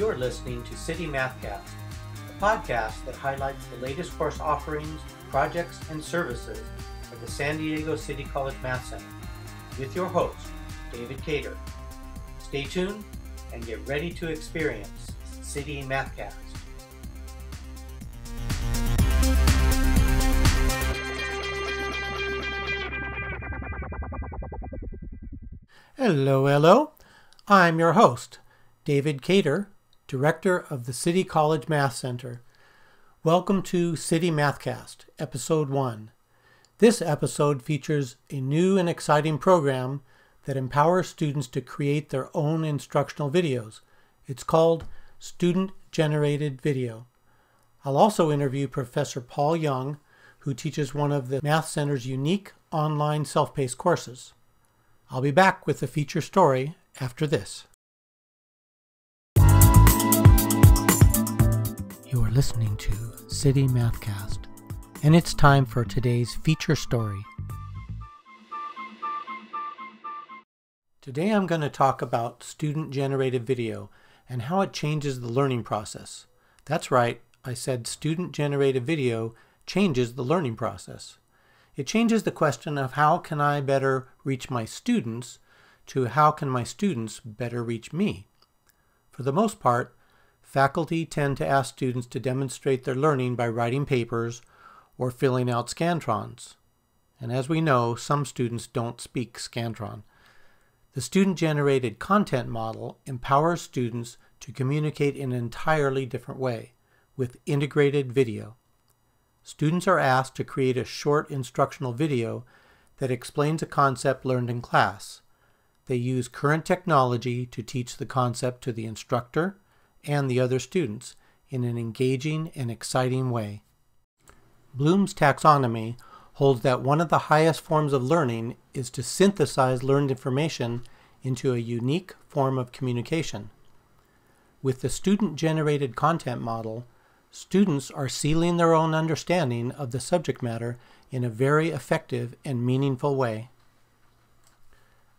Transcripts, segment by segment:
You're listening to CityMathCast, a podcast that highlights the latest course offerings, projects, and services at the San Diego City College Math Center, with your host, David Cater. Stay tuned and get ready to experience CityMathCast. Hello. I'm your host, David Cater, Director of the City College Math Center. Welcome to CityMathCast, Episode 1. This episode features a new and exciting program that empowers students to create their own instructional videos. It's called Student-Generated Video. I'll also interview Professor Paul Young, who teaches one of the Math Center's unique online self-paced courses. I'll be back with the feature story after this. You are listening to CityMathCast, and it's time for today's feature story. Today I'm going to talk about student-generated video and how it changes the learning process. That's right, I said student-generated video changes the learning process. It changes the question of how can I better reach my students to how can my students better reach me. For the most part, faculty tend to ask students to demonstrate their learning by writing papers or filling out Scantrons. And as we know, some students don't speak Scantron. The student-generated content model empowers students to communicate in an entirely different way, with integrated video. Students are asked to create a short instructional video that explains a concept learned in class. They use current technology to teach the concept to the instructor and the other students in an engaging and exciting way. Bloom's taxonomy holds that one of the highest forms of learning is to synthesize learned information into a unique form of communication. With the student-generated content model, students are sealing their own understanding of the subject matter in a very effective and meaningful way.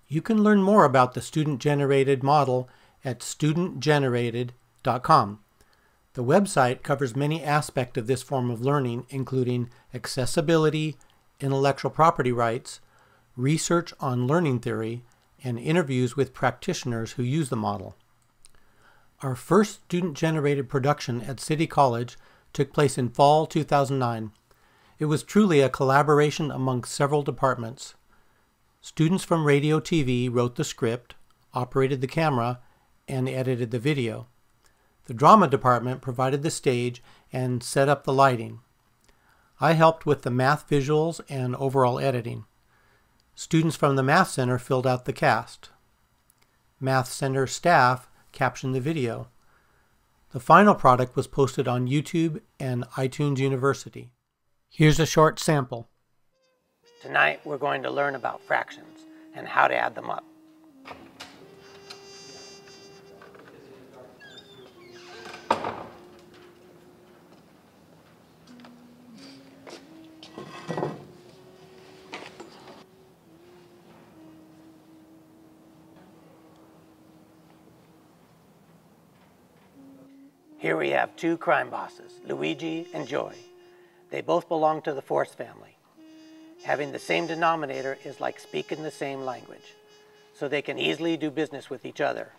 You can learn more about the student-generated model at studentgenerated.com. The website covers many aspects of this form of learning, including accessibility, intellectual property rights, research on learning theory, and interviews with practitioners who use the model. Our first student-generated production at City College took place in fall 2009. It was truly a collaboration among several departments. Students from radio TV wrote the script, operated the camera, and edited the video. The drama department provided the stage and set up the lighting. I helped with the math visuals and overall editing. Students from the Math Center filled out the cast. Math Center staff captioned the video. The final product was posted on YouTube and iTunes University. Here's a short sample. Tonight we're going to learn about fractions and how to add them up. Here we have two crime bosses, Luigi and Joy. They both belong to the Force family. Having the same denominator is like speaking the same language, so they can easily do business with each other.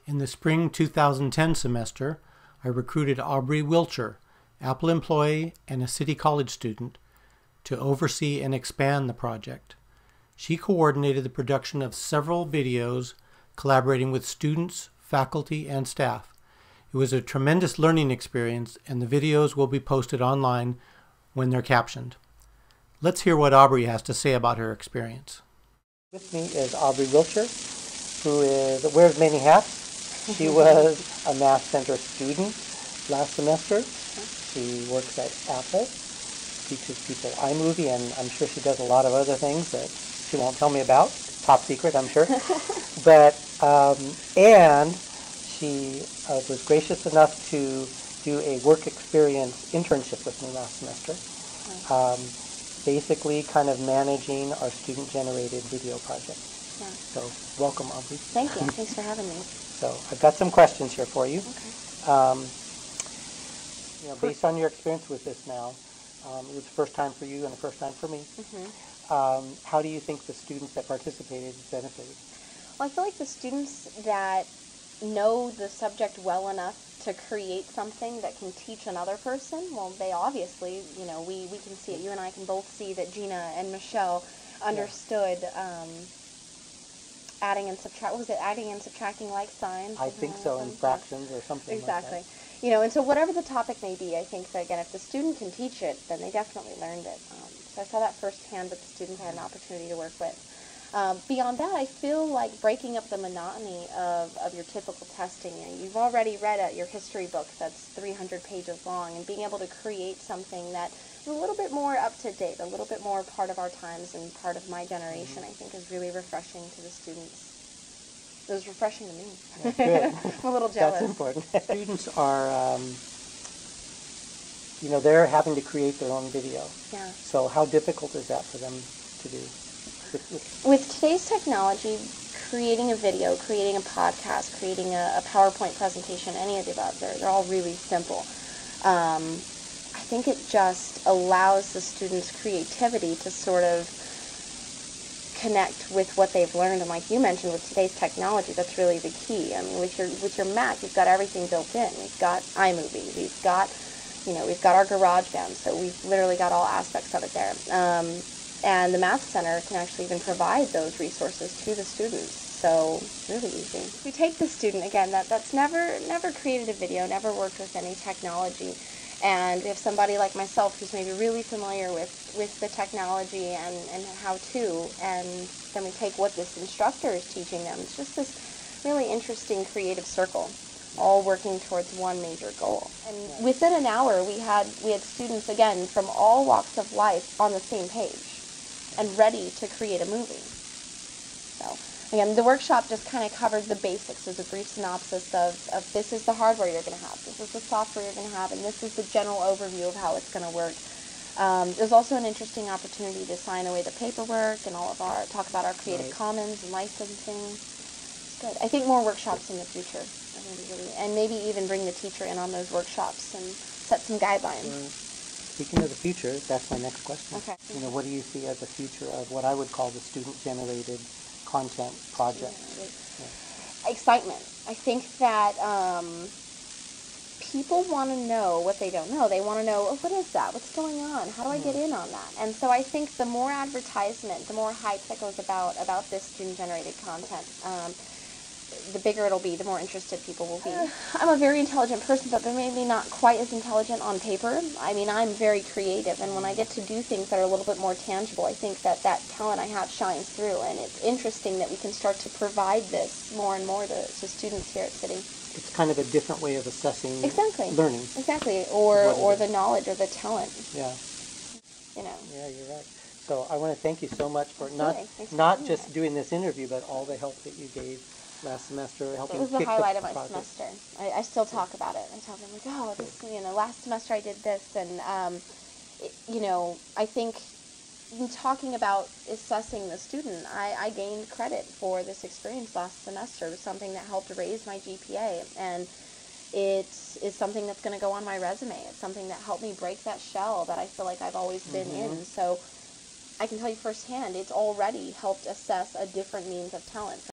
In the spring 2010 semester, I recruited Aubrey Wilcher, Apple employee and a City College student, to oversee and expand the project. She coordinated the production of several videos, collaborating with students, faculty, and staff. It was a tremendous learning experience, and the videos will be posted online when they're captioned. Let's hear what Aubrey has to say about her experience. With me is Aubrey Wilcher, who wears many hats. She was a Math Center student last semester. She works at Apple, teaches people iMovie, and I'm sure she does a lot of other things that she won't tell me about. Top secret, I'm sure. And she was gracious enough to do a work experience internship with me last semester, basically kind of managing our student-generated video project. Yeah. So welcome, Aubrey. Thank you. Thanks for having me. So I've got some questions here for you. Okay. Um, based on your experience with this now, it was the first time for you and the first time for me. How do you think the students that participated benefited? Well, I feel like the students that know the subject well enough to create something that can teach another person, well, they obviously, we can see it. You and I can both see that Gina and Michelle understood adding and subtracting like signs? I think so, in fractions or something exactly. like that. And so whatever the topic may be, I think that, again, if the student can teach it, then they definitely learned it. So I saw that firsthand with the students I had an opportunity to work with. Beyond that, I feel like breaking up the monotony of your typical testing. You've already read your history book that's 300 pages long, and being able to create something that is a little bit more up to date, a little bit more part of our times and part of my generation, I think is really refreshing to the students. It was refreshing to me. Good. I'm a little jealous. That's important. Students are, they're having to create their own video. Yeah. So how difficult is that for them to do? With today's technology, creating a video, creating a podcast, creating a PowerPoint presentation, any of the above, they're all really simple. I think it just allows the students' creativity to sort of connect with what they've learned, and like you mentioned, with today's technology, that's really the key. I mean, with your Mac, you've got everything built in. We've got iMovie, we've got our GarageBand, so we've literally got all aspects of it there. And the Math Center can actually even provide those resources to the students, so really easy. We take the student, again, that's never created a video, never worked with any technology, and if somebody like myself who's maybe really familiar with the technology and how to, and then we take what this instructor is teaching them, it's just this really interesting creative circle, all working towards one major goal. And within an hour, we had students, again, from all walks of life on the same page and ready to create a movie. So, again, the workshop just kind of covered the basics as a brief synopsis of this is the hardware you're going to have, this is the software you're going to have, and this is the general overview of how it's going to work. There's also an interesting opportunity to sign away the paperwork and talk about our Creative Commons and licensing. It's good. I think more workshops in the future, and maybe even bring the teacher in on those workshops and set some guidelines. Speaking of the future, that's my next question. Okay. What do you see as the future of what I would call the student-generated content project? Excitement. I think that people want to know what they don't know. They want to know, what is that? What's going on? How do I get in on that? And so I think the more advertisement, the more hype that goes about this student-generated content, the bigger it'll be, the more interested people will be. I'm a very intelligent person, but maybe not quite as intelligent on paper. I mean, I'm very creative, and when I get to do things that are a little bit more tangible, I think that talent I have shines through, and it's interesting that we can start to provide this more and more to students here at City. It's kind of a different way of assessing learning. Exactly, or the knowledge or the talent. Yeah. Yeah, you're right. So I want to thank you so much for not just doing this interview, but all the help that you gave last semester, helping kick the project. It was the highlight of my semester. I still talk about it. I tell them, last semester I did this, and I think in talking about assessing the student, I gained credit for this experience last semester. It was something that helped raise my GPA, and it is something that's going to go on my resume. It's something that helped me break that shell that I feel like I've always been in. So I can tell you firsthand, it's already helped assess a different means of talent.